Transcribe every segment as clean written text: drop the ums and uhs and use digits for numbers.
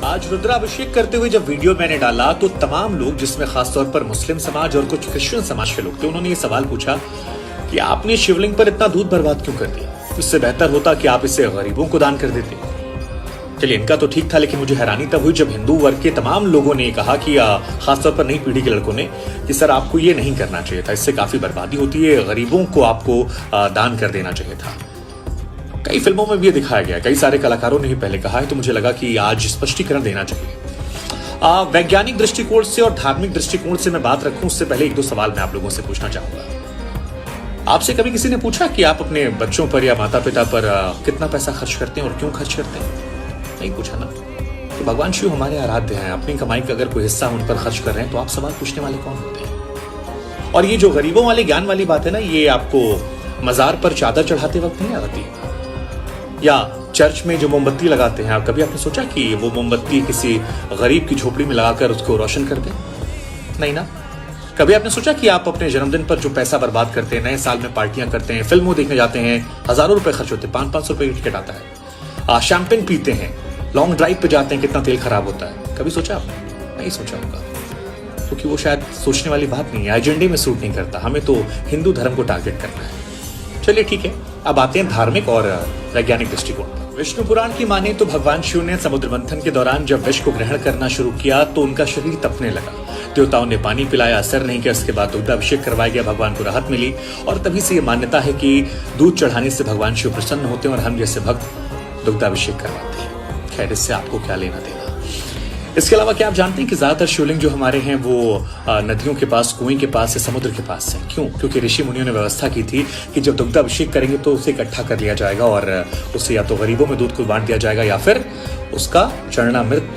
आज रुद्राभिषेक करते हुए जब वीडियो मैंने डाला तो तमाम लोग, जिसमें खासतौर पर मुस्लिम समाज और कुछ क्रिश्चियन समाज के लोग थे, उन्होंने ये सवाल पूछा कि आपने शिवलिंग पर इतना दूध बर्बाद क्यों कर दिया? इससे बेहतर होता कि आप इसे गरीबों को दान कर देते। चलिए, इनका तो ठीक था, लेकिन मुझे हैरानी तब हुई जब हिंदू वर्ग के तमाम लोगों ने कहा कि खासतौर पर नई पीढ़ी के लड़कों ने कि सर आपको ये नहीं करना चाहिए था, इससे काफी बर्बादी होती है, गरीबों को आपको दान कर देना चाहिए था। कई फिल्मों में भी ये दिखाया गया, कई सारे कलाकारों ने ही पहले कहा है, तो मुझे लगा कि आज स्पष्टीकरण देना चाहिए। वैज्ञानिक दृष्टिकोण से और धार्मिक दृष्टिकोण से मैं बात रखूं उससे पहले एक दो सवाल मैं आप लोगों से पूछना चाहूंगा। आपसे कभी किसी ने पूछा कि आप अपने बच्चों पर या माता पिता पर कितना पैसा खर्च करते हैं और क्यों खर्च करते हैं? नहीं पूछा ना। तो भगवान शिव हमारे आराध्य हैं, अपनी कमाई का अगर कोई हिस्सा उन पर खर्च कर रहे हैं तो आप सवाल पूछने वाले कौन होते हैं? और ये जो गरीबों वाले ज्ञान वाली बात है ना, ये आपको मजार पर चादर चढ़ाते वक्त नहीं आती, या चर्च में जो मोमबत्ती लगाते हैं, आप कभी आपने सोचा कि वो मोमबत्ती किसी गरीब की झोपड़ी में लगाकर उसको रोशन कर दें? नहीं ना। कभी आपने सोचा कि आप अपने जन्मदिन पर जो पैसा बर्बाद करते हैं, नए साल में पार्टियां करते हैं, फिल्मों देखने जाते हैं, हजारों रुपए खर्च होते हैं, 500-500 रुपए की टिकट आता है, शैंपेन पीते हैं, लॉन्ग ड्राइव पे जाते हैं, कितना तेल खराब होता है? कभी सोचा आपने? नहीं सोचा होगा, क्योंकि वो शायद सोचने वाली बात नहीं है, एजेंडे में सूट नहीं करता। हमें तो हिंदू धर्म को टारगेट करना है। चलिए ठीक है, अब आते हैं धार्मिक और वैज्ञानिक दृष्टिकोण पर। विष्णु पुराण की माने तो भगवान शिव ने समुद्र मंथन के दौरान जब विष को ग्रहण करना शुरू किया तो उनका शरीर तपने लगा। देवताओं ने पानी पिलाया, असर नहीं किया। इसके बाद दुग्धाभिषेक करवाया गया, भगवान को राहत मिली, और तभी से ये मान्यता है कि दूध चढ़ाने से भगवान शिव प्रसन्न होते हैं और हम जैसे भक्त दुग्धाभिषेक करवाते हैं। खैर, इससे आपको क्या लेना देना। इसके अलावा क्या आप जानते हैं कि ज्यादातर शिवलिंग जो हमारे हैं वो नदियों के पास, कुएं के पास या समुद्र के पास है? क्यों? क्योंकि ऋषि मुनियों ने व्यवस्था की थी कि जब दुग्धाभिषेक करेंगे तो उसे इकट्ठा कर लिया जाएगा और उसे या तो गरीबों में दूध को बांट दिया जाएगा या फिर उसका चरणामृत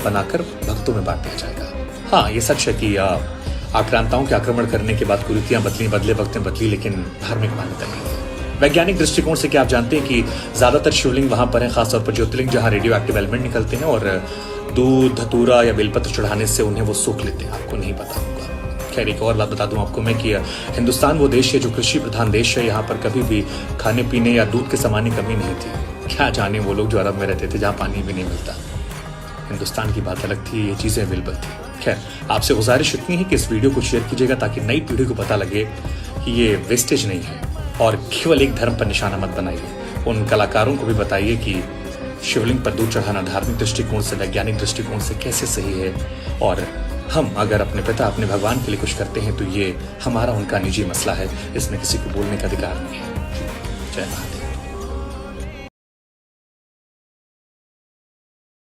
बनाकर भक्तों में बांट दिया जाएगा। हाँ, ये सच है कि आक्रांताओं के आक्रमण करने के बाद कुरीतियां बदली, बदले वक्त बदली, लेकिन धार्मिक मान्यता नहीं है। वैज्ञानिक दृष्टिकोण से क्या आप जानते हैं कि ज्यादातर शिवलिंग वहां पर है, खासतौर पर ज्योतिर्लिंग, जहां रेडियो एक्टिव एलिमेंट निकलते हैं और दूध, धतूरा या बेलपत्र चढ़ाने से उन्हें वो सोख लेते हैं। आपको नहीं पता होगा। खैर, एक और बात बता दूं आपको मैं कि हिंदुस्तान वो देश है जो कृषि प्रधान देश है। यहाँ पर कभी भी खाने पीने या दूध के सामान की कमी नहीं थी। क्या जाने वो लोग जो अरब में रहते थे, जहाँ पानी भी नहीं मिलता। हिंदुस्तान की बात अलग थी, ये चीजें अवेलेबल थी। खैर, आपसे गुजारिश इतनी है कि इस वीडियो को शेयर कीजिएगा ताकि नई पीढ़ी को पता लगे कि ये वेस्टेज नहीं है और केवल एक धर्म पर निशाना मत बनाइए। उन कलाकारों को भी बताइए कि शिवलिंग पर दूध चढ़ाना धार्मिक दृष्टिकोण से, वैज्ञानिक दृष्टिकोण से कैसे सही है, और हम अगर अपने पिता, अपने भगवान के लिए कुछ करते हैं तो ये हमारा उनका निजी मसला है, इसमें किसी को बोलने का अधिकार नहीं है। जय महादेव।